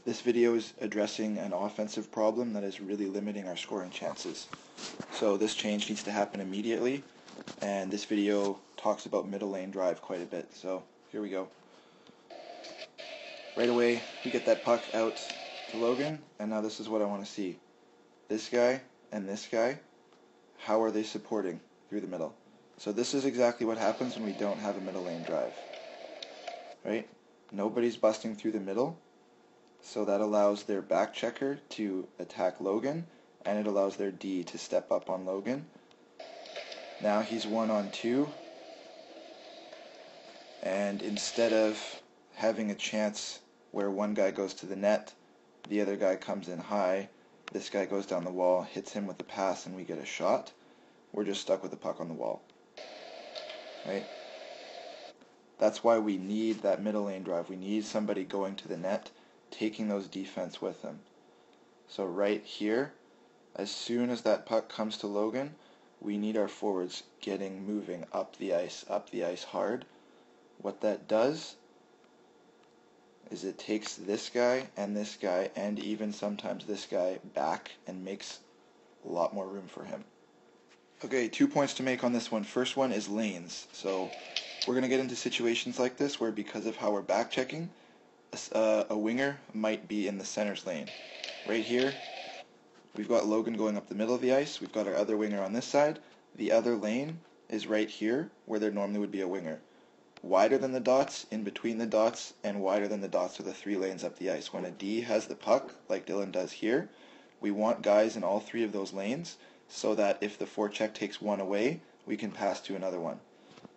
This video is addressing an offensive problem that is really limiting our scoring chances. So this change needs to happen immediately, and this video talks about middle lane drive quite a bit. So here we go. Right away, we get that puck out to Logan, and now this is what I want to see. This guy and this guy, how are they supporting through the middle? So this is exactly what happens when we don't have a middle lane drive. Right? Nobody's busting through the middle, so that allows their back checker to attack Logan, and it allows their D to step up on Logan. Now he's 1-on-2, and instead of having a chance where one guy goes to the net, the other guy comes in high, this guy goes down the wall, hits him with a pass, and we get a shot, we're just stuck with the puck on the wall. Right? That's why we need that middle lane drive. We need somebody going to the net, taking those defense with them. So right here, as soon as that puck comes to Logan, we need our forwards moving up the ice hard. What that does is it takes this guy, and even sometimes this guy back and makes a lot more room for him. Okay, 2 points to make on this one. First one is lanes. So we're going to get into situations like this where, because of how we're back checking, a winger might be in the center's lane. Right here, we've got Logan going up the middle of the ice. We've got our other winger on this side. The other lane is right here, where there normally would be a winger. Wider than the dots, in between the dots, and wider than the dots are the 3 lanes up the ice. When a D has the puck, like Dylan does here, we want guys in all 3 of those lanes, so that if the forecheck takes one away, we can pass to another one.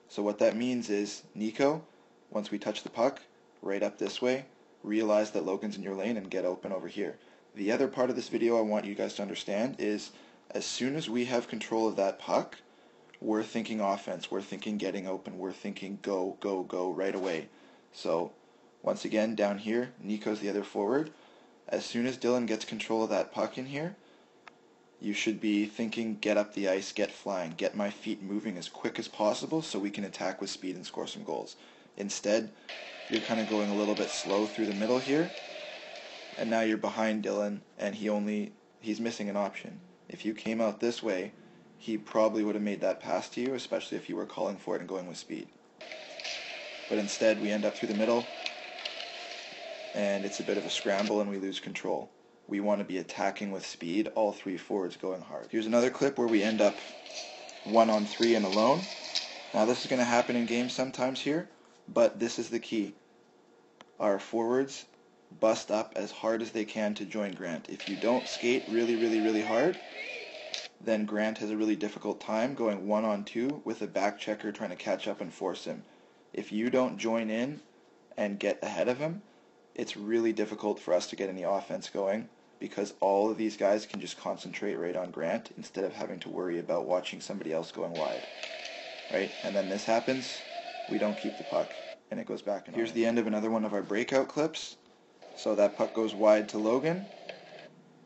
So what that means is, Nico, once we touch the puck, right up this way, realize that Logan's in your lane and get open over here. The other part of this video I want you guys to understand is, as soon as we have control of that puck, we're thinking offense, we're thinking getting open, we're thinking go, go, go right away. So, once again, down here, Nico's the other forward. As soon as Dylan gets control of that puck in here, you should be thinking get up the ice, get flying, get my feet moving as quick as possible so we can attack with speed and score some goals. Instead, you're kind of going a little bit slow through the middle here, and now you're behind Dylan, and he's missing an option. If you came out this way, he probably would have made that pass to you, especially if you were calling for it and going with speed. But instead, we end up through the middle, and it's a bit of a scramble, and we lose control. We want to be attacking with speed, all 3 forwards going hard. Here's another clip where we end up 1-on-3 and alone. Now this is going to happen in games sometimes here, but this is the key. Our forwards bust up as hard as they can to join Grant. If you don't skate really, really, really hard, then Grant has a really difficult time going 1-on-2 with a back checker trying to catch up and force him. If you don't join in and get ahead of him, it's really difficult for us to get any offense going, because all of these guys can just concentrate right on Grant instead of having to worry about watching somebody else going wide. Right? And then this happens, we don't keep the puck, and it goes back. And here's the end of another one of our breakout clips. So that puck goes wide to Logan.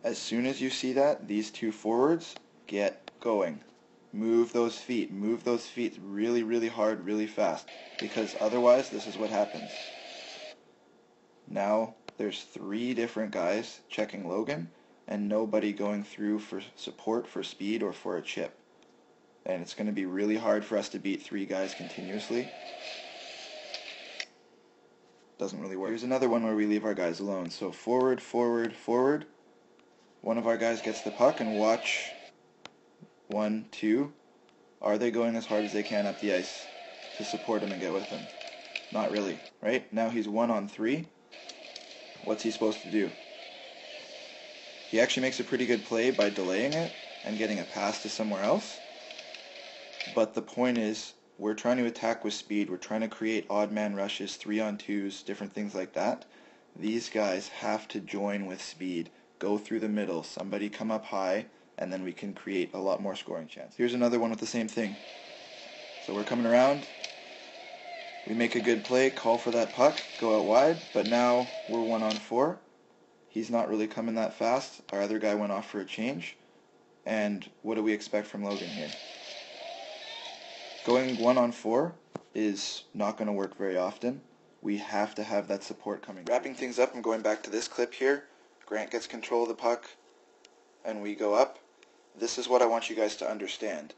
As soon as you see that, these 2 forwards get going. Move those feet really, really hard, really fast, because otherwise this is what happens. Now there's 3 different guys checking Logan, and nobody going through for support, for speed, or for a chip. And it's going to be really hard for us to beat 3 guys continuously. Doesn't really work. Here's another one where we leave our guys alone. So forward, forward, forward. One of our guys gets the puck, and watch. 1, 2. Are they going as hard as they can up the ice to support him and get with him? Not really, right? Now he's 1-on-3. What's he supposed to do? He actually makes a pretty good play by delaying it and getting a pass to somewhere else. But the point is, we're trying to attack with speed. We're trying to create odd man rushes, 3-on-2s, different things like that. These guys have to join with speed. Go through the middle. Somebody come up high, and then we can create a lot more scoring chance. Here's another one with the same thing. So we're coming around. We make a good play, call for that puck, go out wide, but now we're 1-on-4. He's not really coming that fast. Our other guy went off for a change. And what do we expect from Logan here? Going 1-on-4 is not going to work very often. We have to have that support coming. Wrapping things up, I'm going back to this clip here. Grant gets control of the puck, and we go up. This is what I want you guys to understand.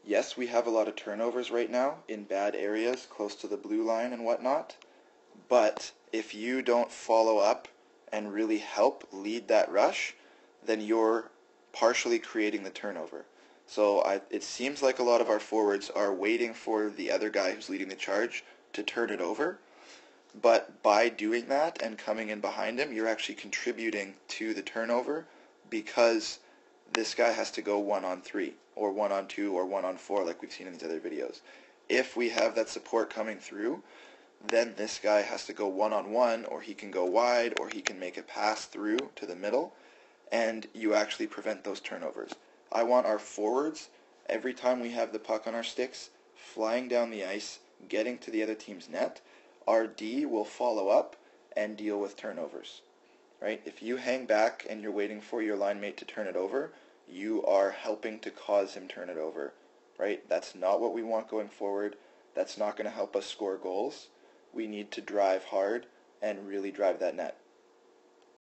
Yes, we have a lot of turnovers right now in bad areas, close to the blue line and whatnot, but if you don't follow up and really help lead that rush, then you're partially creating the turnover. So it seems like a lot of our forwards are waiting for the other guy who's leading the charge to turn it over, but by doing that and coming in behind him, you're actually contributing to the turnover, because this guy has to go 1-on-3 or 1-on-2 or 1-on-4 like we've seen in these other videos. If we have that support coming through, then this guy has to go 1-on-1, or he can go wide, or he can make a pass through to the middle, and you actually prevent those turnovers. I want our forwards, every time we have the puck on our sticks, flying down the ice, getting to the other team's net. Our D will follow up and deal with turnovers. Right? If you hang back and you're waiting for your line mate to turn it over, you are helping to cause him turn it over. Right? That's not what we want going forward. That's not going to help us score goals. We need to drive hard and really drive that net.